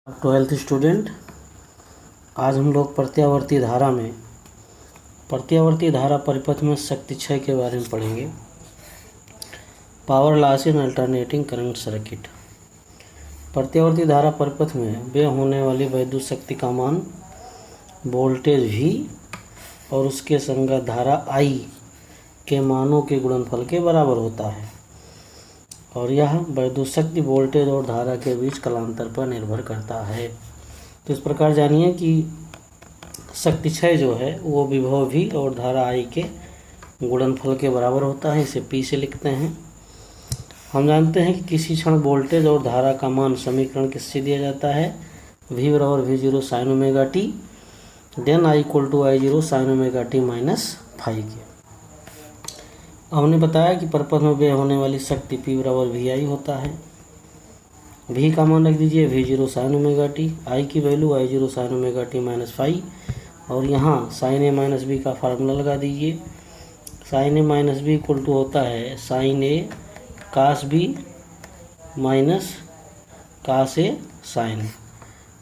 Twelfth student, आज हम लोग प्रत्यावर्ती धारा में प्रत्यावर्ती धारा परिपथ में शक्ति क्षय के बारे में पढ़ेंगे। Power loss in alternating current circuit. प्रत्यावर्ती धारा परिपथ में व्यय होने वाली वैद्युत शक्ति का मान वोल्टेज V और उसके संगत धारा I के मानों के गुणनफल के बराबर होता है और यह वैद्युत शक्ति वोल्टेज और धारा के बीच कालांतर पर निर्भर करता है। तो इस प्रकार जानिए कि शक्ति क्षय जो है वो विभव V और धारा I के गुणनफल के बराबर होता है। इसे P से लिखते हैं। हम जानते हैं कि किसी क्षण वोल्टेज और धारा का मान समीकरण किससे दिया जाता है, V बराबर V0 sine omega T, then I equal to I0 sine omega T minus phi के। हमने बताया कि परिपथ में व्यय होने वाली शक्ति P बराबर VI होता है। V का मान रख दीजिए V0 sine omega T, I की value I0 sine omega T minus phi और यहाँ साइन A माइनस B का फार्मूला लगा दीजिए। Sine A minus B equal to होता है sine A cos B minus cos A sine.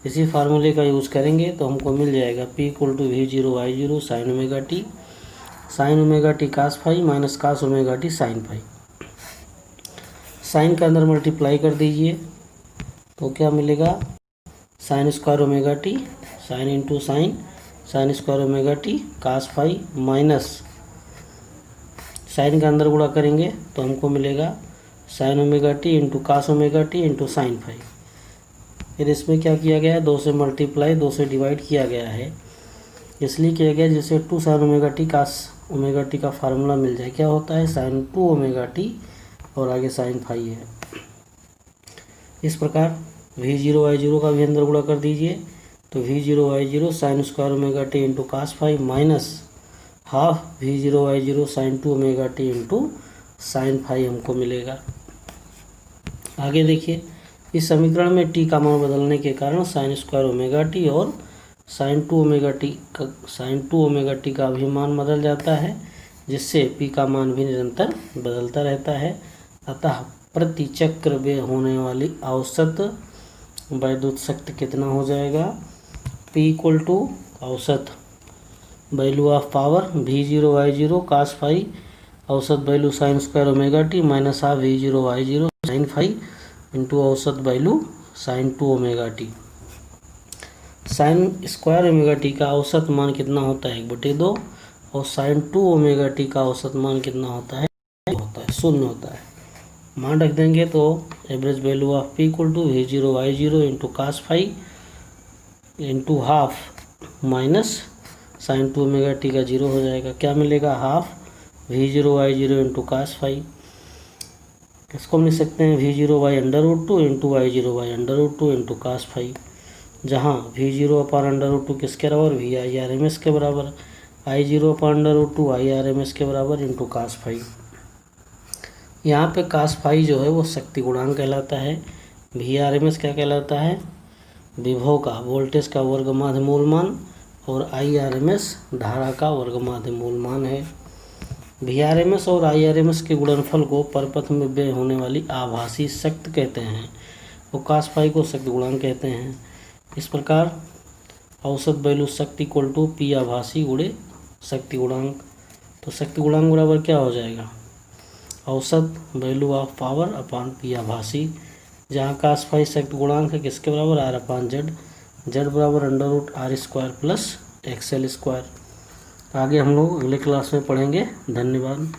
इसी फार्मूले का यूज़ करेंगे तो हमको मिल जाएगा P equal to V0 I0 sine omega T, sine omega T cos phi minus cos omega T sine phi. Sine के अंदर मल्टीप्लाई कर दीजिए तो क्या मिलेगा, sine square omega T, sine into sine, sine square omega T cos phi minus sine के अंदर गुणा करेंगे तो हमको मिलेगा sine omega T into cos omega T into sine phi. फिर इसमें क्या किया गया है, 2 से मल्टीप्लाई 2 से डिवाइड किया गया है, इसलिए किया गया जैसे 2 sine omega T cos omega t का फार्मूला मिल जाए। क्या होता है, साइन 2 ओमेगा टी और आगे साइन फाई है। इस प्रकार V0 I0 का भी अंदर गुणा कर दीजिए तो V0 I0 sine square omega T into cos phi minus half V0 I0 sine 2 omega T into sine phi हमको मिलेगा। आगे देखिए, इस समीकरण में t का मान बदलने के कारण साइन स्क्वायर ओमेगा टी और साइन 2 ओमेगा टी का भी मान बदल जाता है, जिससे p का मान भी निरंतर बदलता रहता है। अतः प्रति चक्र व्यय होने वाली औसत वैद्युत शक्ति कितना हो जाएगा, P इक्वल टू औसत value of power V0 I0 cos phi औसत value sine square omega T minus half V0 I0 sine phi into औसत value sine 2 omega T. Sine square omega t का औसत मान कितना होता है, 1/2 और साइन 2 ओमेगा टी का औसत मान कितना होता है, 0 होता है। मान रख देंगे तो average value of P equal to V0 I0 into cos phi into half minus sine 2 omega t का 0 हो जाएगा। क्या मिलेगा, half V0 I0 into cos phi. इसको हम लिख सकते हैं V0 by under root 2 into I0 by under root 2 into cos phi, जहाँ V0 अपान अंडर रूट 2 किसके बराबर, VI/RMS के बराबर, I0 upon under root 2 I/RMS के बराबर इंटू कास फाई। यहाँ पे कास फाई जो है वो शक्ति गुणांक कहलाता है, VRMS क्या कहलाता है, विभव का वोल्टेज का वर्ग माध्य मूल मान और IRMS धारा का वर्ग माध्य मूल मान है। VRMS और IRMS के गुणनफल को परिपथ में व्यय होने वाली आभासी शक्ति कहते हैं, वो कास फाई को शक्ति गुणांक कहते हैं। इस प्रकार औसत वैल्यू शक्ति इक्वल टू P आभासी गुणे शक्ति गुणांक। तो शक्ति गुणांक बराबर क्या हो जाएगा, औसत value of power upon P आभासी, जहाँ कास फाई शक्ति गुणांक है किसके बराबर, R अपान Z बराबर under root R square plus XL square. आगे हम लोग अगले क्लास में पढ़ेंगे। धन्यवाद।